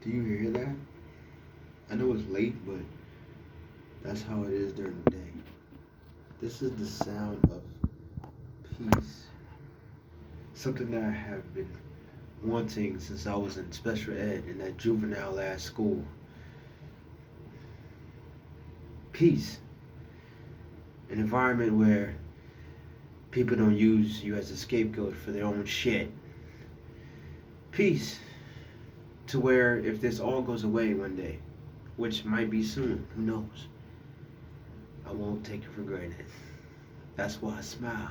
Do you hear that? I know it's late, but that's how it is during the day. This is the sound of peace. Something that I have been wanting since I was in special ed in that juvenile ass school. Peace. An environment where people don't use you as a scapegoat for their own shit. Peace. To where if this all goes away one day, which might be soon, who knows? I won't take it for granted. That's why I smile.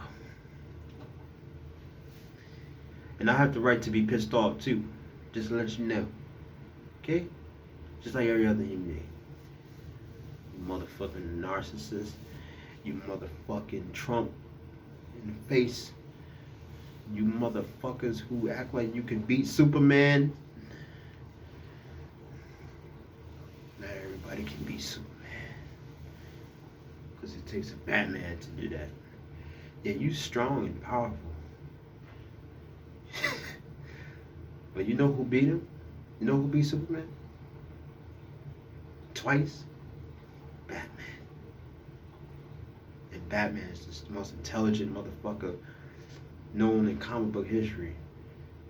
And I have the right to be pissed off too. Just to let you know. Okay? Just like every other human being. You motherfucking narcissist. You motherfucking Trump in the face. You motherfuckers who act like you can beat Superman. Not everybody can beat Superman. Because it takes a Batman to do that. Yeah, you strong and powerful. But you know who beat him? You know who beat Superman? Twice? Batman. And Batman is just the most intelligent motherfucker known in comic book history.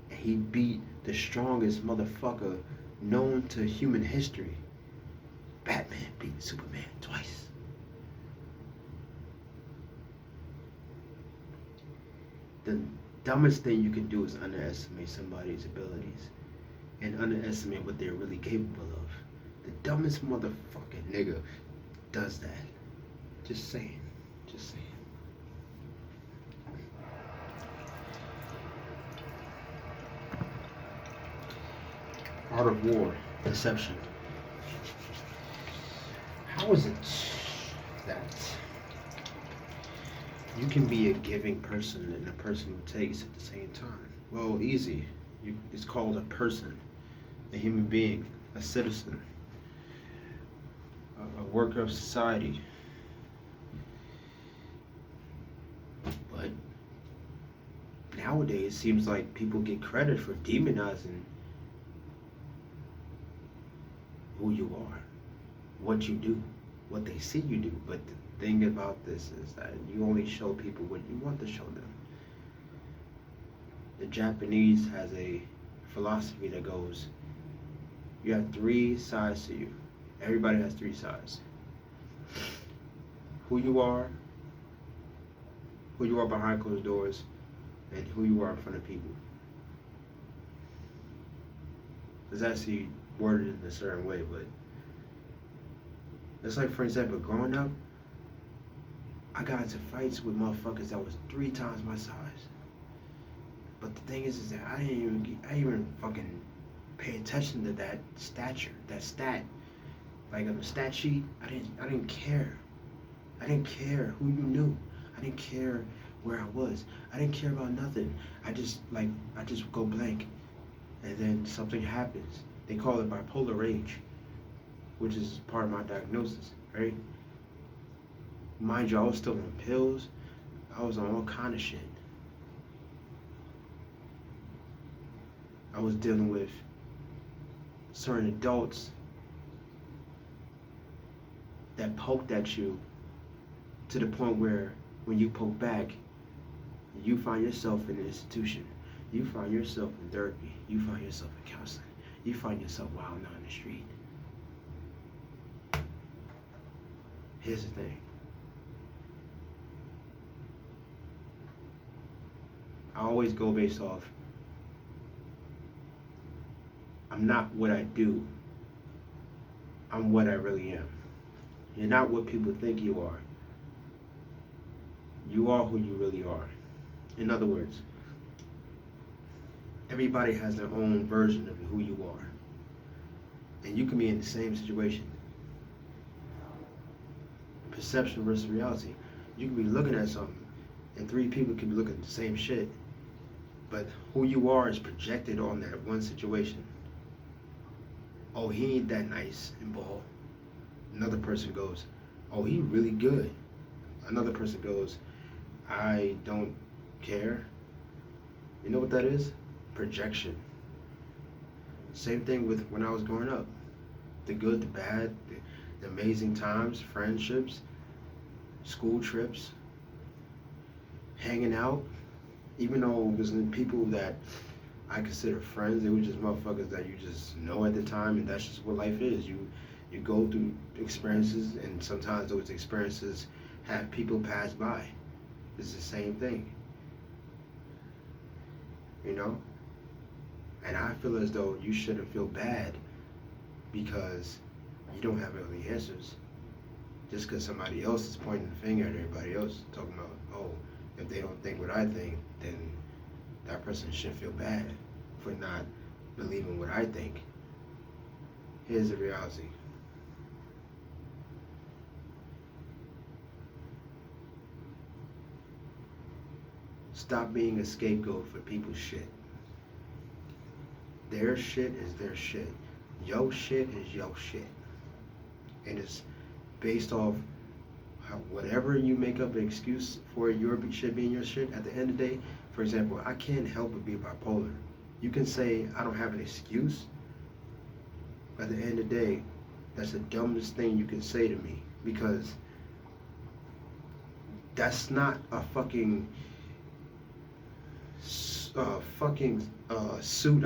And he beat the strongest motherfucker known to human history. Batman beat Superman twice. The dumbest thing you can do is underestimate somebody's abilities and underestimate what they're really capable of. The dumbest motherfucking nigga does that. Just saying. Just saying. Art of War. Deception. How is it that you can be a giving person and a person who takes at the same time? Well, easy. It's called a person, a human being, a citizen, a worker of society. But nowadays, it seems like people get credit for demonizing who you are, what you do, what they see you do. But the thing about this is that you only show people what you want to show them. The Japanese has a philosophy that goes, you have three sides to you. Everybody has three sides. Who you are behind closed doors, and who you are in front of people. It's actually worded in a certain way, but it's like, for example, growing up, I got into fights with motherfuckers that was 3 times my size. But the thing is that I didn't even fucking pay attention to that stature, that stat. Like on the stat sheet, I didn't care. I didn't care who you knew. I didn't care where I was. I didn't care about nothing. I just go blank. And then something happens. They call it bipolar rage, which is part of my diagnosis, right? Mind you, I was still on pills. I was on all kind of shit. I was dealing with certain adults that poked at you to the point where when you poke back, you find yourself in an institution. You find yourself in therapy. You find yourself in counseling. You find yourself wilding out in the street. Here's the thing. I always go based off, I'm not what I do. I'm what I really am. You're not what people think you are. You are who you really are. In other words, everybody has their own version of who you are. And you can be in the same situation. Perception versus reality. You can be looking at something, and 3 people can be looking at the same shit. But who you are is projected on that one situation. Oh, he ain't that nice and bald. Another person goes, oh, he really good. Another person goes, I don't care. You know what that is? Projection. Same thing with when I was growing up. The good, the bad, the amazing times, friendships, school trips, hanging out. Even though it was people that I consider friends, they were just motherfuckers that you just know at the time, and that's just what life is. You go through experiences, and sometimes those experiences have people pass by. It's the same thing, you know? And I feel as though you shouldn't feel bad because you don't have all the answers. Just because somebody else is pointing the finger at everybody else, talking about, oh, if they don't think what I think, then that person should feel bad for not believing what I think. Here's the reality. Stop being a scapegoat for people's shit. Their shit is their shit. Your shit is your shit. And it's based off whatever you make up an excuse for your shit being your shit. At the end of the day, for example, I can't help but be bipolar. You can say I don't have an excuse, but at the end of the day, that's the dumbest thing you can say to me, because that's not a fucking suit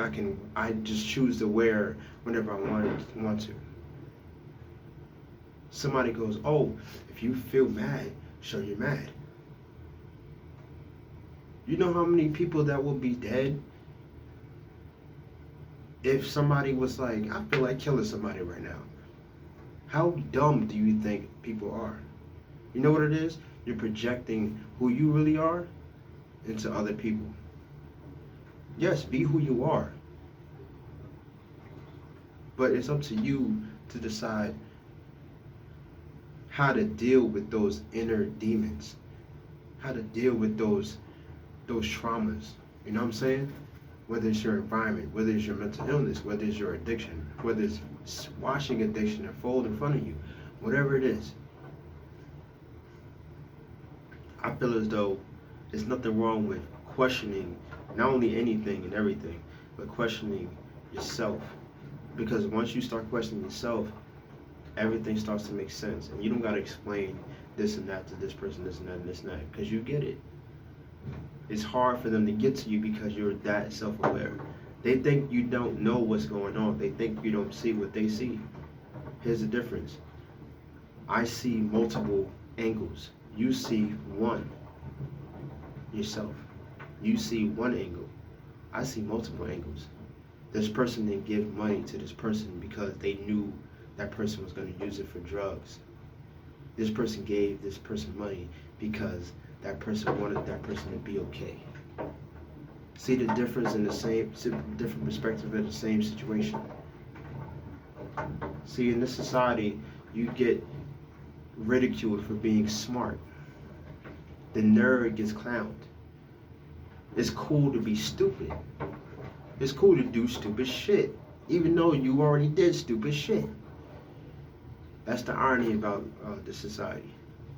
I just choose to wear whenever I want to. Somebody goes, oh, if you feel mad, show you're mad. You know how many people that will be dead if somebody was like, I feel like killing somebody right now? How dumb do you think people are? You know what it is? You're projecting who you really are into other people. Yes, be who you are. But it's up to you to decide how to deal with those inner demons, how to deal with those traumas. You know what I'm saying? Whether it's your environment, whether it's your mental illness, whether it's your addiction, whether it's washing addiction and fold in front of you, whatever it is. I feel as though there's nothing wrong with questioning not only anything and everything, but questioning yourself. Because once you start questioning yourself, everything starts to make sense. And you don't got to explain this and that to this person, this and that, and this and that, because you get it. It's hard for them to get to you because you're that self-aware. They think you don't know what's going on. They think you don't see what they see. Here's the difference. I see multiple angles. You see one. Yourself. You see one angle. I see multiple angles. This person didn't give money to this person because they knew that person was going to use it for drugs. This person gave this person money because that person wanted that person to be okay. See the difference in the same, different perspective of the same situation. See, in this society, you get ridiculed for being smart. The nerd gets clowned. It's cool to be stupid. It's cool to do stupid shit, even though you already did stupid shit. That's the irony about this society,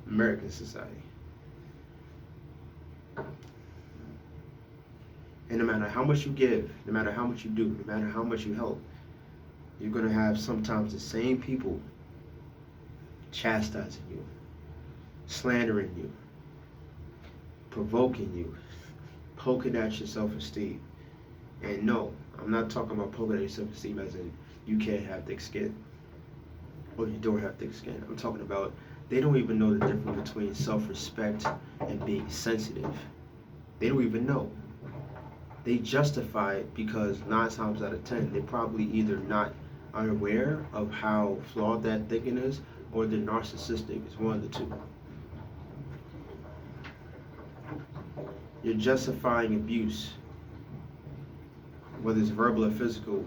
American society. And no matter how much you give, no matter how much you do, no matter how much you help, you're going to have sometimes the same people chastising you, slandering you, provoking you, poking at your self-esteem. And no, I'm not talking about poking at your self-esteem as in you can't have thick skin or you don't have thick skin. I'm talking about they don't even know the difference between self-respect and being sensitive. They don't even know. They justify it because 9 times out of 10, they're probably either not unaware of how flawed that thinking is, or they're narcissistic. It's one of the two. You're justifying abuse, whether it's verbal or physical,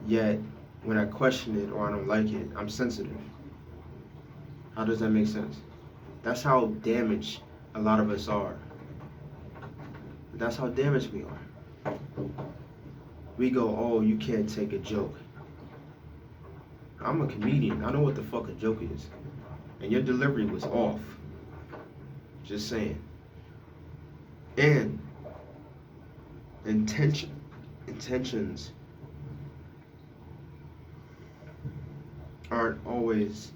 yet when I question it or I don't like it, I'm sensitive. How does that make sense? That's how damaged a lot of us are. That's how damaged we are. We go, oh, you can't take a joke. I'm a comedian. I know what the fuck a joke is. And your delivery was off. Just saying. And intentions aren't always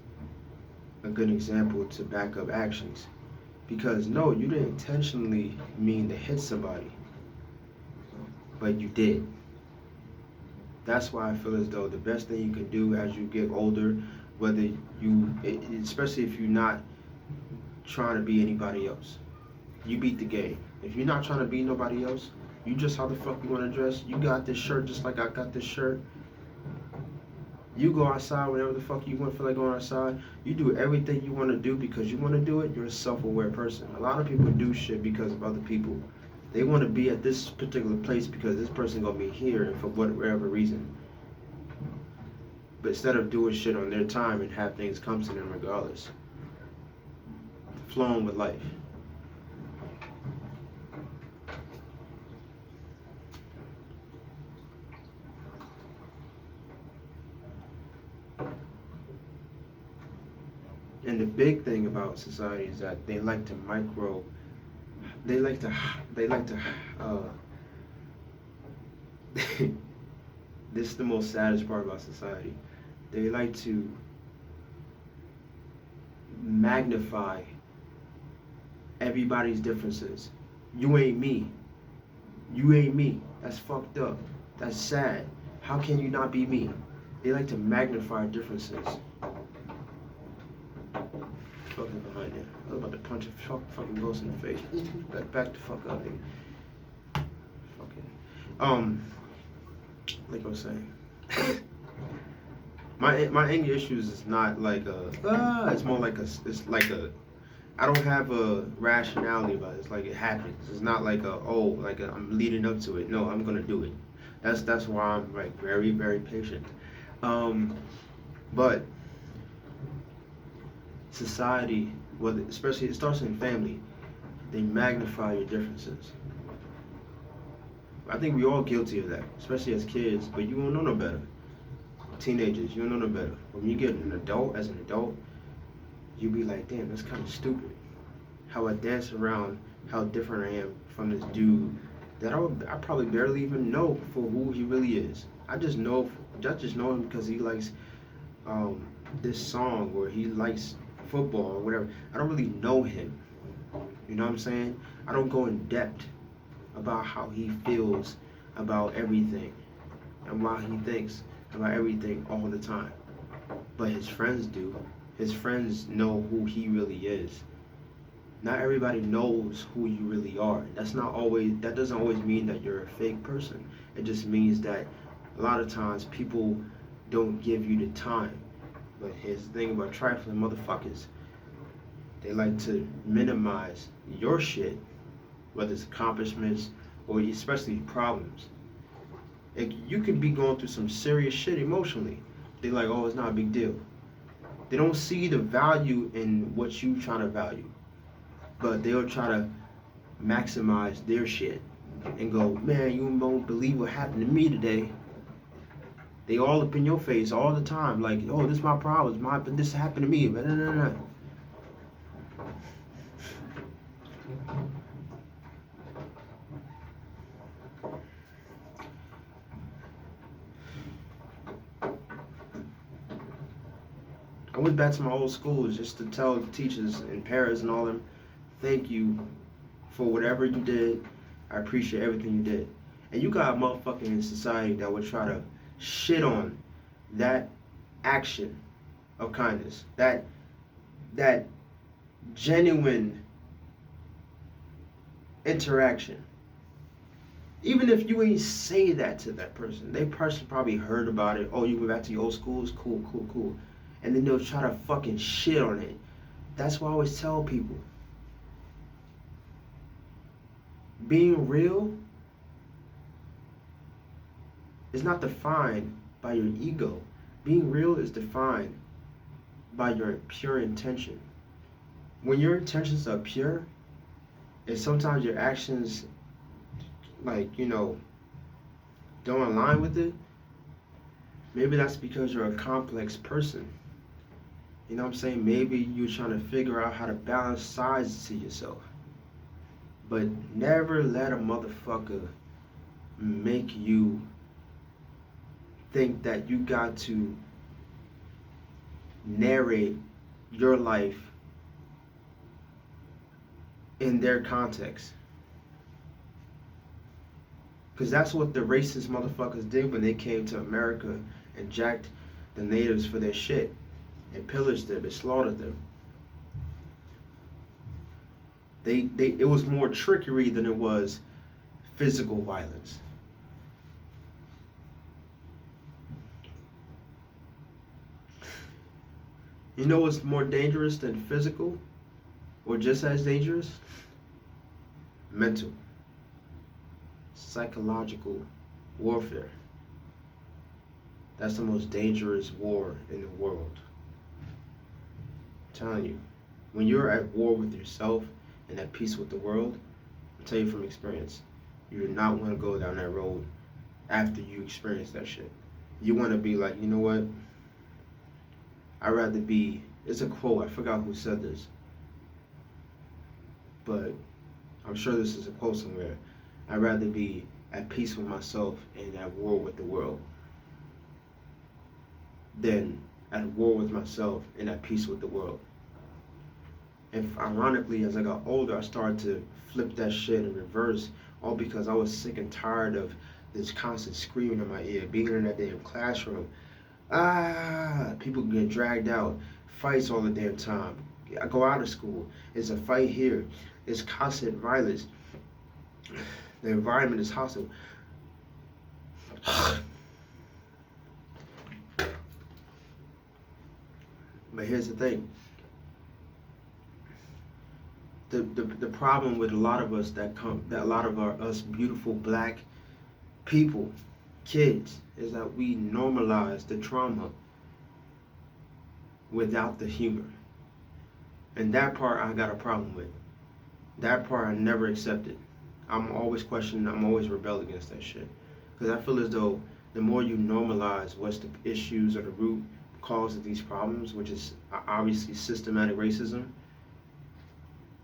a good example to back up actions. Because no, you didn't intentionally mean to hit somebody, but you did. That's why I feel as though the best thing you can do as you get older, whether especially if you're not trying to be anybody else, you beat the game. If you're not trying to be nobody else, you just how the fuck you want to dress. You got this shirt just like I got this shirt. You go outside whenever the fuck you want, feel like going outside. You do everything you want to do because you want to do it. You're a self-aware person. A lot of people do shit because of other people. They want to be at this particular place because this person gonna be here for whatever reason. But instead of doing shit on their time and have things come to them regardless, flowing with life. And the big thing about society is that they like to they like to, uh, this is the most saddest part about society. They like to magnify everybody's differences. You ain't me. You ain't me. That's fucked up. That's sad. How can you not be me? They like to magnify differences. Fucking behind it. I was about to punch a fucking ghost in the face. Back the fuck up, nigga. Fucking. Like I was saying. my anger issues is not like it's more like I don't have a rationality about it. It's like it happens. It's not like I'm leading up to it. No, I'm gonna do it. That's why I'm like very, very patient. But society, well, especially it starts in family, they magnify your differences. I think we all guilty of that, especially as kids, but you don't know no better. Teenagers, you don't know no better. When you get an adult, you be like, damn, that's kind of stupid. How I dance around how different I am from this dude that I probably barely even know for who he really is. I just know him because he likes this song or he likes football or whatever. I don't really know him. You know what I'm saying? I don't go in depth about how he feels about everything and why he thinks about everything all the time. But his friends do. His friends know who he really is. Not everybody knows who you really are. That doesn't always mean that you're a fake person. It just means that a lot of times people don't give you the time. But here's the thing about trifling motherfuckers. They like to minimize your shit, whether it's accomplishments or especially problems. You could be going through some serious shit emotionally. They're like, oh, it's not a big deal. They don't see the value in what you trying to value. But they'll try to maximize their shit and go, man, you won't believe what happened to me today. They all up in your face all the time, like, oh, this is my problem, this happened to me, but no. I went back to my old schools just to tell the teachers and parents and all them, thank you for whatever you did. I appreciate everything you did. And you got a motherfucker in society that would try to shit on that action of kindness, that genuine interaction. Even if you ain't say that to that person, they person probably heard about it. Oh, you went back to your old schools? Cool. And then they'll try to fucking shit on it. That's why I always tell people, being real is not defined by your ego. Being real is defined by your pure intention. When your intentions are pure, and sometimes your actions, don't align with it, maybe that's because you're a complex person. You know what I'm saying? Maybe you're trying to figure out how to balance sides to yourself. But never let a motherfucker make you think that you got to narrate your life in their context. Because that's what the racist motherfuckers did when they came to America and jacked the natives for their shit and pillaged them and slaughtered them. It was more trickery than it was physical violence. You know what's more dangerous than physical, or just as dangerous? Mental, psychological warfare. That's the most dangerous war in the world. I'm telling you, when you're at war with yourself and at peace with the world, I'll tell you from experience, you do not want to go down that road after you experience that shit. You want to be like, you know what? I'd rather be, it's a quote, I forgot who said this, but I'm sure this is a quote somewhere. I'd rather be at peace with myself and at war with the world than at war with myself and at peace with the world. And ironically, as I got older, I started to flip that shit in reverse, all because I was sick and tired of this constant screaming in my ear, being in that damn classroom. People get dragged out, fights all the damn time. I go out of school, it's a fight here, it's constant violence. The environment is hostile. But here's the thing. The problem with a lot of us us beautiful black people, kids, is that we normalize the trauma without the humor. And that part I got a problem with. That part I never accepted. I'm always questioning, I'm always rebel against that shit. Because I feel as though the more you normalize what's the issues or the root cause of these problems, which is obviously systematic racism,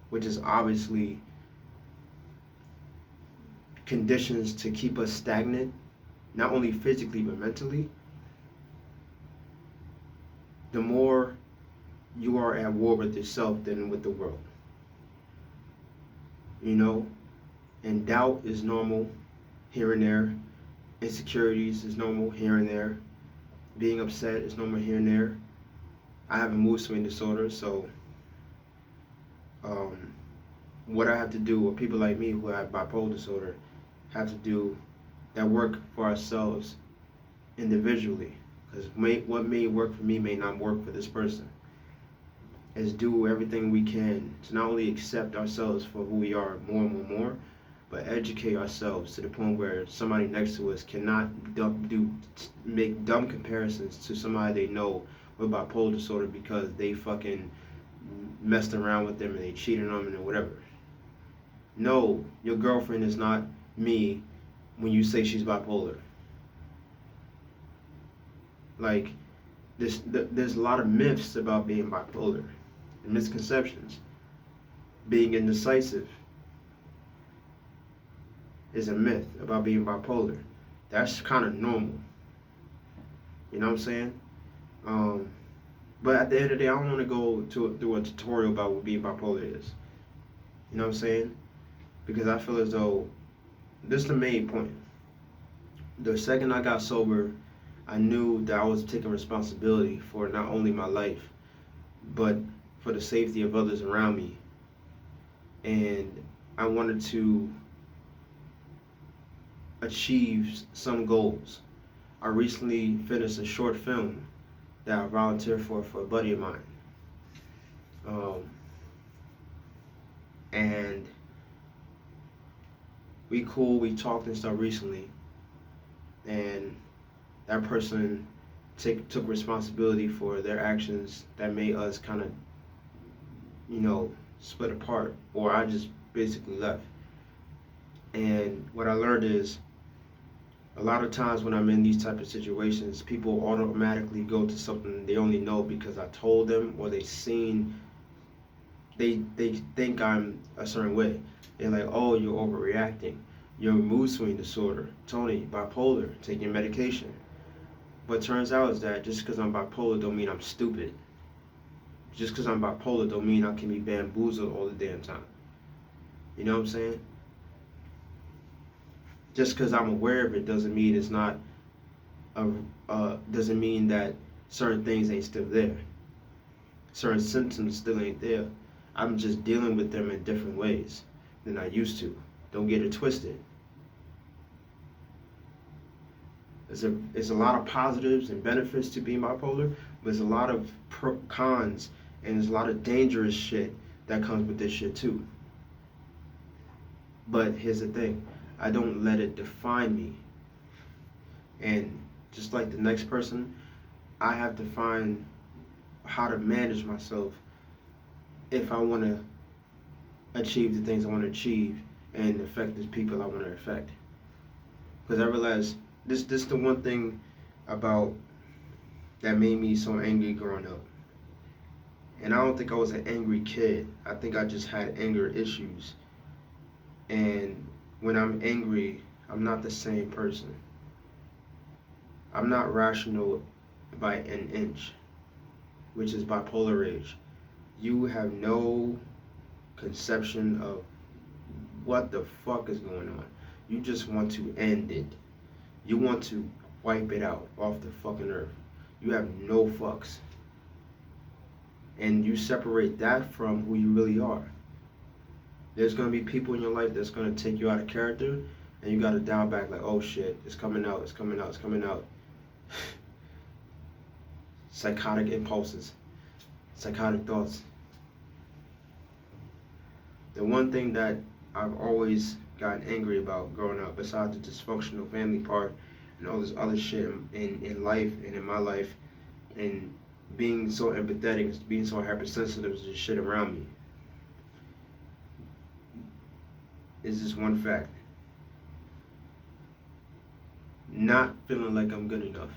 which is obviously conditions to keep us stagnant, not only physically but mentally, the more you are at war with yourself than with the world. You know? And doubt is normal here and there. Insecurities is normal here and there. Being upset is normal here and there. I have a mood swing disorder, so what I have to do, or people like me who have bipolar disorder have to do, that work for ourselves individually, because what may work for me may not work for this person, is do everything we can to not only accept ourselves for who we are more and more, but educate ourselves to the point where somebody next to us cannot make dumb comparisons to somebody they know with bipolar disorder because they fucking messed around with them and they cheated on them and whatever. No, your girlfriend is not me when you say she's bipolar. Like, there's a lot of myths about being bipolar and misconceptions. Being indecisive is a myth about being bipolar. That's kind of normal. You know what I'm saying? But at the end of the day, I don't want to go through a tutorial about what being bipolar is. You know what I'm saying? Because I feel as though this is the main point. The second I got sober, I knew that I was taking responsibility for not only my life, but for the safety of others around me. And I wanted to achieve some goals. I recently finished a short film that I volunteered for a buddy of mine. And we talked and stuff recently, and that person took responsibility for their actions that made us kind of, split apart, or I just basically left. And what I learned is, a lot of times when I'm in these type of situations, people automatically go to something they only know because I told them, or they think I'm a certain way. They're like, oh, you're overreacting. You're a mood swing disorder. Tony, bipolar, taking medication. But turns out is that just because I'm bipolar don't mean I'm stupid. Just because I'm bipolar don't mean I can be bamboozled all the damn time. You know what I'm saying? Just because I'm aware of it doesn't mean it's not doesn't mean that certain things ain't still there. Certain symptoms still ain't there. I'm just dealing with them in different ways than I used to. Don't get it twisted. There's a lot of positives and benefits to being bipolar, but there's a lot of cons, and there's a lot of dangerous shit that comes with this shit too. But here's the thing, I don't let it define me. And just like the next person, I have to find how to manage myself if I want to achieve the things I want to achieve and affect the people I want to affect. Because I realized this the one thing about that made me so angry growing up. And I don't think I was an angry kid. I think I just had anger issues. And when I'm angry, I'm not the same person. I'm not rational by an inch, which is bipolar rage. You have no conception of what the fuck is going on. You just want to end it. You want to wipe it out off the fucking earth. You have no fucks. And you separate that from who you really are. There's going to be people in your life that's going to take you out of character, and you got to dial back like, oh shit, it's coming out, it's coming out, it's coming out. Psychotic impulses, psychotic thoughts. The one thing that I've always gotten angry about growing up, besides the dysfunctional family part and all this other shit in life and in my life, and being so empathetic, being so hypersensitive to the shit around me, is this one fact. Not feeling like I'm good enough.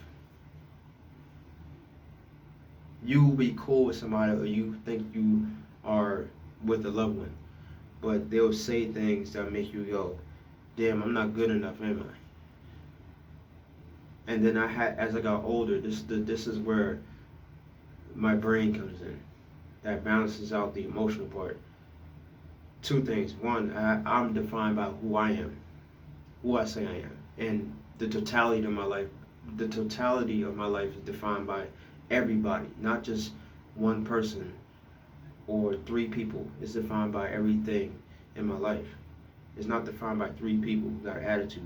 You will be cool with somebody, or you think you are with a loved one, but they'll say things that make you go, damn, I'm not good enough, am I? And then as I got older, this is where my brain comes in. That balances out the emotional part. Two things. One, I'm defined by who I am, who I say I am, and the totality of my life. The totality of my life is defined by everybody, not just one person or three people. It's defined by everything in my life. It's not defined by three people who got an attitude.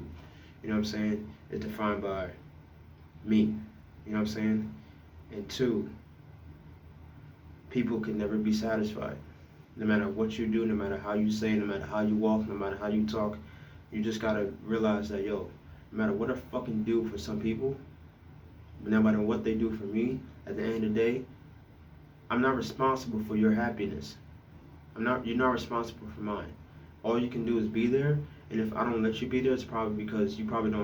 You know what I'm saying? It's defined by me. You know what I'm saying? And two, people can never be satisfied. No matter what you do, no matter how you say, no matter how you walk, no matter how you talk, you just gotta realize that, yo, no matter what I fucking do for some people, no matter what they do for me, at the end of the day, I'm not responsible for your happiness. You're not responsible for mine. All you can do is be there, and if I don't let you be there, it's probably because you wouldn't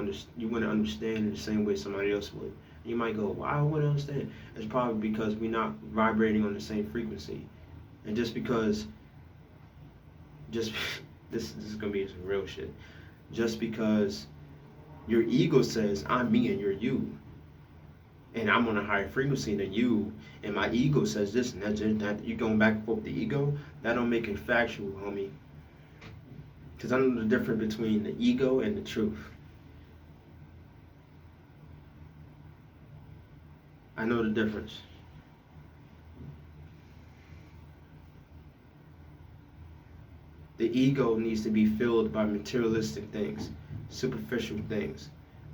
understand in the same way somebody else would. You might go, why I wouldn't understand? It's probably because we're not vibrating on the same frequency. And just because, this is gonna be some real shit. Just because your ego says I'm me and you're you, and I'm on a higher frequency than you, and my ego says this and that you going back and forth with the ego, that don't make it factual, homie. Because I know the difference between the ego and the truth. I know the difference. The ego needs to be filled by materialistic things, superficial things,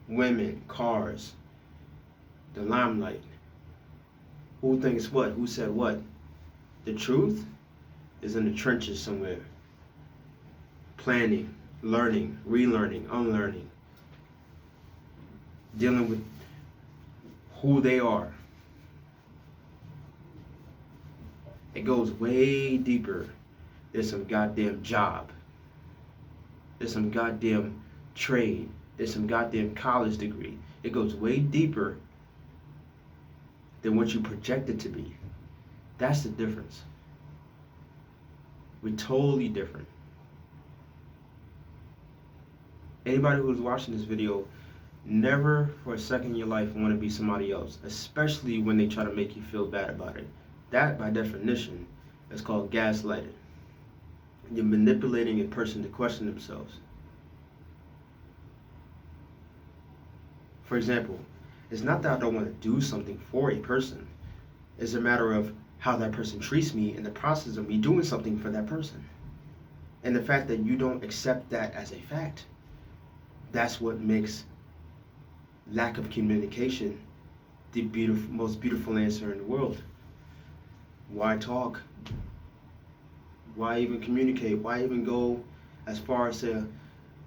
women, cars, the limelight. Who thinks what? Who said what? The truth is in the trenches somewhere. Planning, learning, relearning, unlearning. Dealing with who they are. It goes way deeper. There's some goddamn job. There's some goddamn trade. There's some goddamn college degree. It goes way deeper than what you project it to be. That's the difference. We're totally different. Anybody who's watching this video, never for a second in your life want to be somebody else, especially when they try to make you feel bad about it. That, by definition, is called gaslighting. You're manipulating a person to question themselves. For example, it's not that I don't want to do something for a person. It's a matter of how that person treats me in the process of me doing something for that person. And the fact that you don't accept that as a fact, that's what makes lack of communication the most beautiful answer in the world. Why talk? Why even communicate? Why even go as far as to,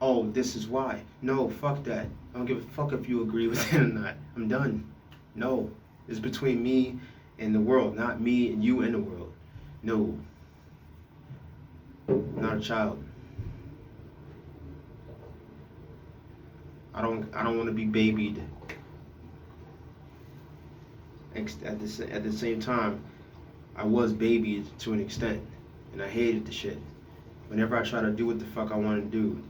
oh, this is why? No, fuck that. I don't give a fuck if you agree with it or not. I'm done. No, it's between me and the world, not me and you and the world. No, I'm not a child. I don't want to be babied. At the same time, I was babied to an extent, and I hated the shit. Whenever I try to do what the fuck I want to do,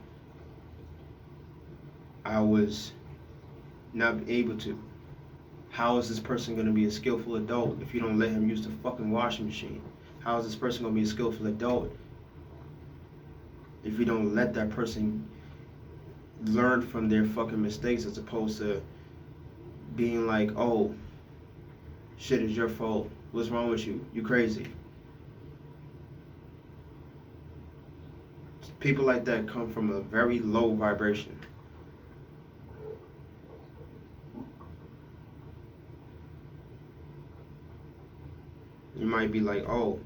I was not able to. How is this person going to be a skillful adult if you don't let him use the fucking washing machine? How is this person going to be a skillful adult if you don't let that person learn from their fucking mistakes, as opposed to being like, oh, shit is your fault. What's wrong with you? You crazy. People like that come from a very low vibration. You might be like, oh,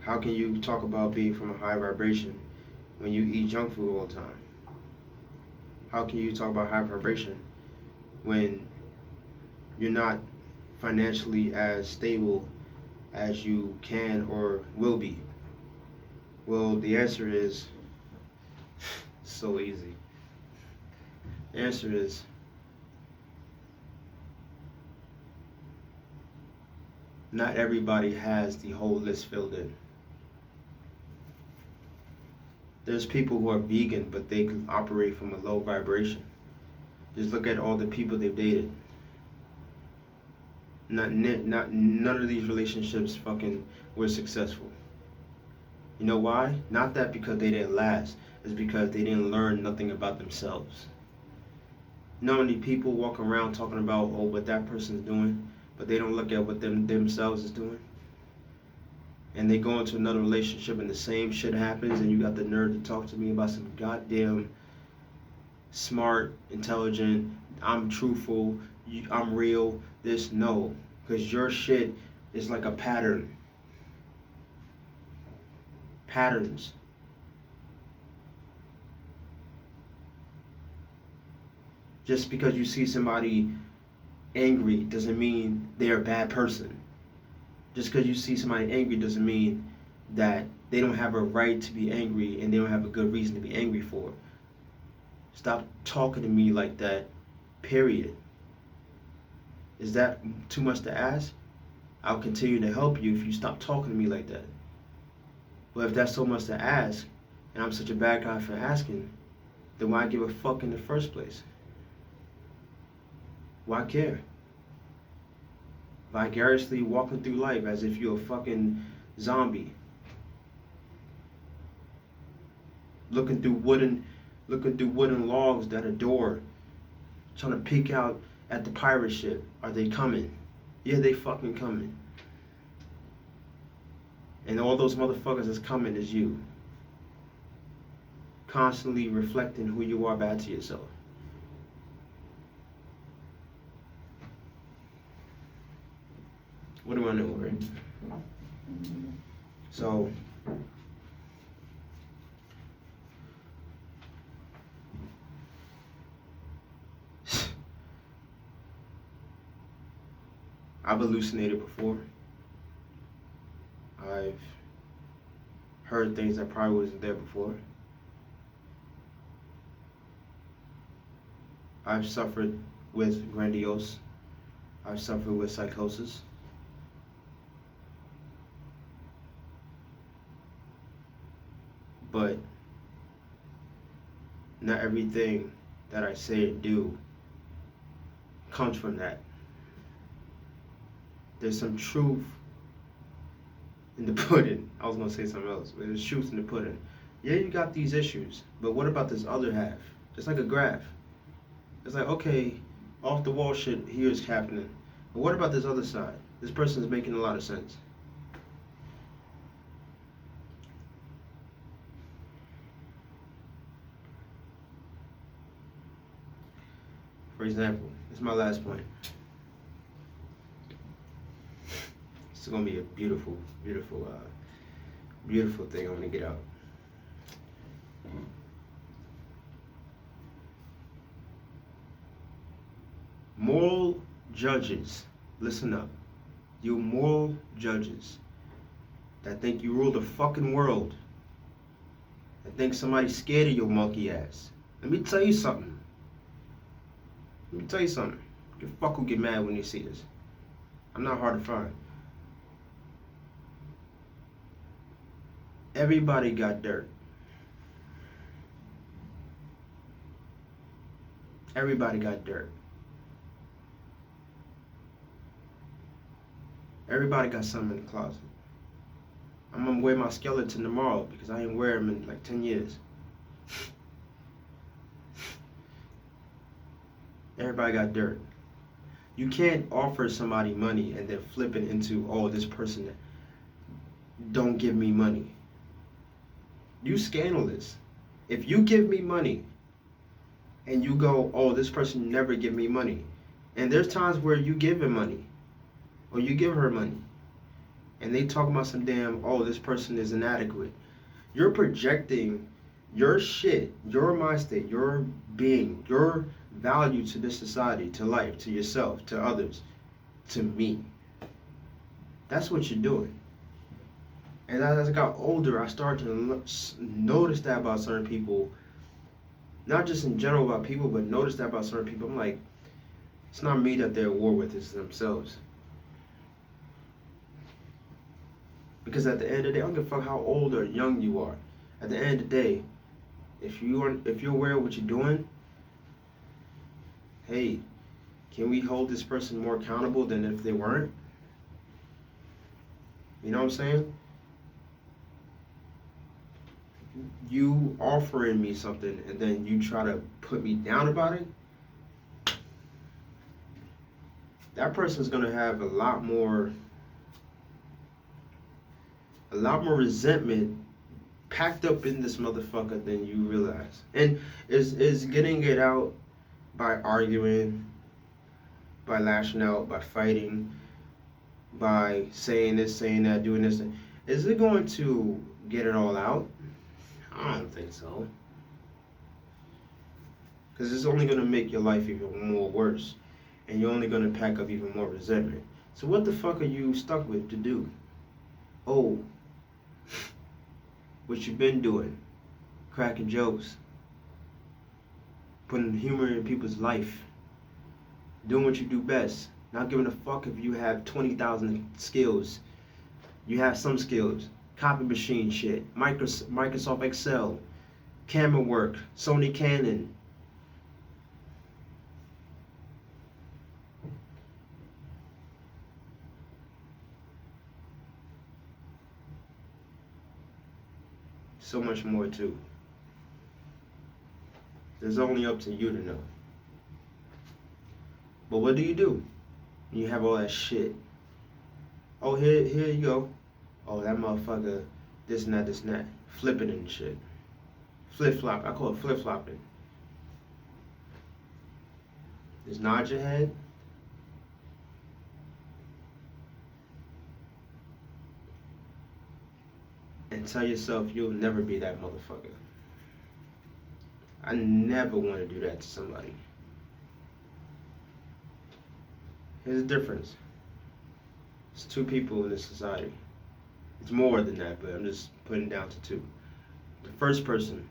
how can you talk about being from a high vibration when you eat junk food all the time? How can you talk about high vibration when you're not financially as stable as you can or will be? Well, the answer is so easy. The answer is not everybody has the whole list filled in. There's people who are vegan, but they can operate from a low vibration. Just look at all the people they've dated. None of these relationships fucking were successful. You know why? Not that because they didn't last. It's because they didn't learn nothing about themselves. You know how many people walk around talking about, oh, what that person's doing, but they don't look at what themselves is doing? And they go into another relationship and the same shit happens, and you got the nerve to talk to me about some goddamn smart, intelligent, I'm truthful, I'm real, this. No, because your shit is like a pattern. Patterns. Just because you see somebody angry doesn't mean they're a bad person. Just because you see somebody angry doesn't mean that they don't have a right to be angry and they don't have a good reason to be angry for it. Stop talking to me like that, period. Is that too much to ask? I'll continue to help you if you stop talking to me like that. But if that's so much to ask, and I'm such a bad guy for asking, then why give a fuck in the first place? Why care? Vicariously walking through life as if you're a fucking zombie. Looking through wooden logs that a door, trying to peek out at the pirate ship. Are they coming? Yeah, they fucking coming. And all those motherfuckers that's coming is you. Constantly reflecting who you are back to yourself. What do I know, right? So, I've hallucinated before. I've heard things that probably wasn't there before. I've suffered with grandiose. I've suffered with psychosis. But not everything that I say or do comes from that. there's some truth in the pudding. I was gonna say something else, but there's truth in the pudding. Yeah, you got these issues, but what about this other half? It's like a graph. It's like, okay, off the wall shit here is happening, but what about this other side? This person is making a lot of sense. For example, this is my last point. It's gonna be a beautiful, beautiful, beautiful thing I'm gonna get out. Moral judges, listen up. You moral judges that think you rule the fucking world, that think somebody's scared of your monkey ass. Let me tell you something. Your fuck will get mad when you see this. I'm not hard to find. Everybody got dirt. Everybody got dirt. Everybody got something in the closet. I'm gonna wear my skeleton tomorrow because I ain't wear him in like 10 years. Everybody got dirt. You can't offer somebody money and then flip it into, oh, this person don't give me money. You scandalous. If you give me money and you go, oh, this person never give me money, and there's times where you give him money or you give her money and they talk about some damn, oh, this person is inadequate. You're projecting your shit, your mind state, your being, your value to this society, to life, to yourself, to others, to me. That's what you're doing. And as I got older, I started to notice that about certain people. Not just in general about people, but notice that about certain people. I'm like, it's not me that they're at war with, it's themselves. Because at the end of the day, I don't give a fuck how old or young you are. At the end of the day, if you're aware of what you're doing, hey, can we hold this person more accountable than if they weren't? You know what I'm saying? You offering me something and then you try to put me down about it, that person's gonna have a lot more resentment packed up in this motherfucker than you realize. And is getting it out by arguing, by lashing out, by fighting, by saying this, saying that, doing this. Is it going to get it all out? I don't think so. Because it's only going to make your life even more worse. And you're only going to pack up even more resentment. So what the fuck are you stuck with to do? Oh, what you've been doing. Cracking jokes. Putting humor in people's life. Doing what you do best. Not giving a fuck if you have 20,000 skills. You have some skills. Copy machine shit. Microsoft Excel. Camera work. Sony Canon. So much more too. It's only up to you to know. But what do? You have all that shit. Oh, here you go. Oh, that motherfucker, this and that, this and that. Flipping and shit. Flip-flop. I call it flip-flopping. Just nod your head. And tell yourself you'll never be that motherfucker. I never want to do that to somebody. Here's the difference. It's two people in this society. It's more than that, but I'm just putting it down to two. The first person,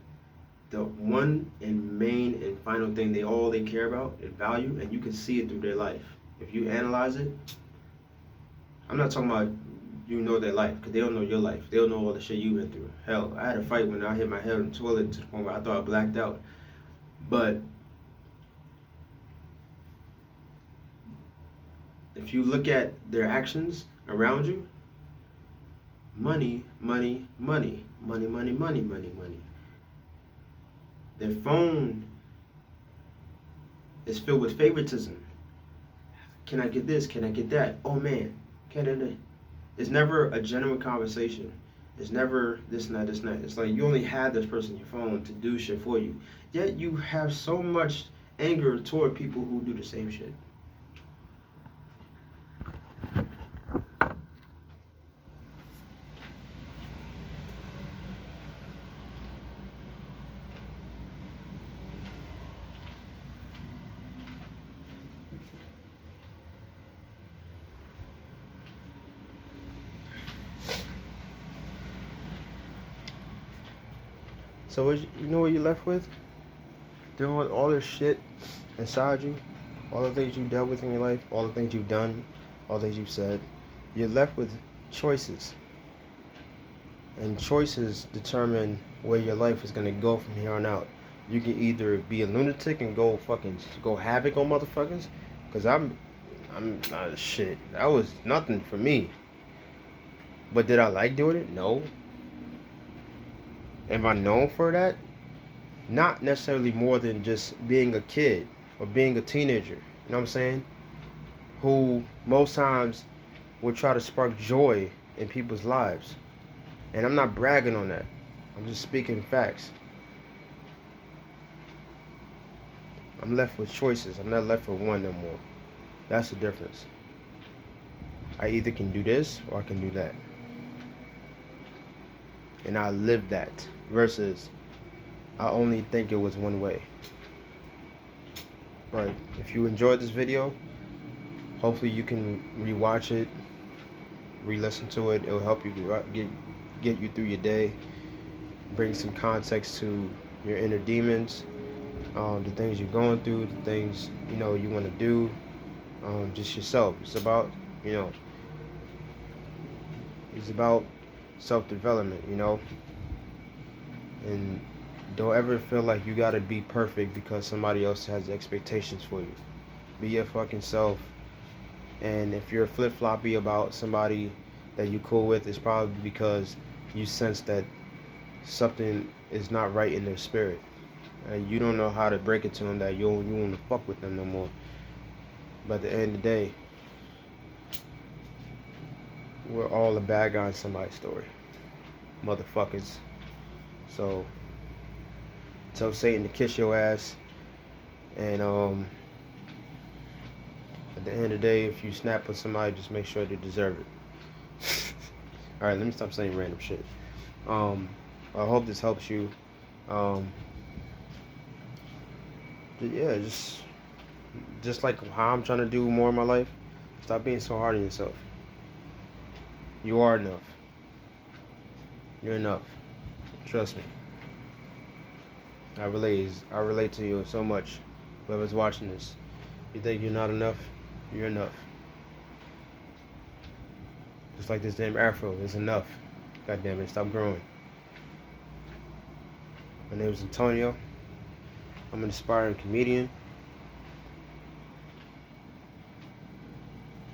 the one and main and final thing they care about is value, and you can see it through their life. If you analyze it, I'm not talking about you know their life, because they don't know your life. They don't know all the shit you've been through. Hell, I had a fight when I hit my head on the toilet to the point where I thought I blacked out. But if you look at their actions around you, money, money, money, money, money, money, money, money. Their phone is filled with favoritism. Can I get this? Can I get that? Oh man, can I? It's never a genuine conversation. It's never this and that, this and that. It's like you only have this person on your phone to do shit for you. Yet you have so much anger toward people who do the same shit. So you know what you're left with? Doing all this shit inside you, all the things you dealt with in your life, all the things you've done, all the things you've said, you're left with choices. And choices determine where your life is gonna go from here on out. You can either be a lunatic and go havoc on motherfuckers, cause I'm shit. That was nothing for me. But did I like doing it? No. Am I known for that? Not necessarily more than just being a kid or being a teenager. You know what I'm saying? Who most times would try to spark joy in people's lives. And I'm not bragging on that. I'm just speaking facts. I'm left with choices. I'm not left with one no more. That's the difference. I either can do this or I can do that. And I live that versus I only think it was one way. But if you enjoyed this video, hopefully you can rewatch it, re-listen to it. It'll help you get you through your day, bring some context to your inner demons, the things you're going through, the things you want to do, just yourself. It's about self-development, and don't ever feel like you gotta be perfect because somebody else has expectations for you. Be your fucking self. And if you're flip-floppy about somebody that you cool with, it's probably because you sense that something is not right in their spirit, and you don't know how to break it to them that you want to fuck with them no more. But at the end of the day, we're all a bad guy in somebody's story, motherfuckers. So tell Satan to kiss your ass, and at the end of the day, if you snap with somebody, just make sure they deserve it. Alright, let me stop saying random shit. I hope this helps you. Yeah, just like how I'm trying to do more in my life, stop being so hard on yourself. You are enough. You're enough. Trust me. I relate to you so much. Whoever's watching this, you think you're not enough, you're enough. Just like this damn afro is enough. God damn it, stop growing. My name is Antonio. I'm an aspiring comedian.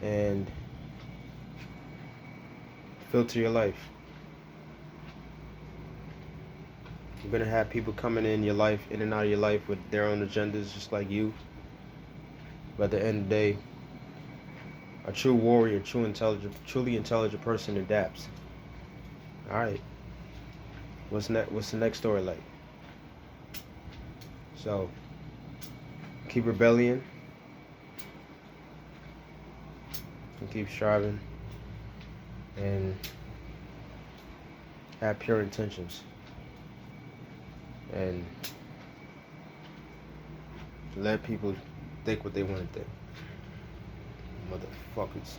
And filter your life. You're gonna have people coming in your life, in and out of your life with their own agendas just like you. But at the end of the day, a true warrior, truly intelligent person adapts. Alright. What's the next story like? So keep rebelling and keep striving and have pure intentions and let people think what they want to think. Motherfuckers.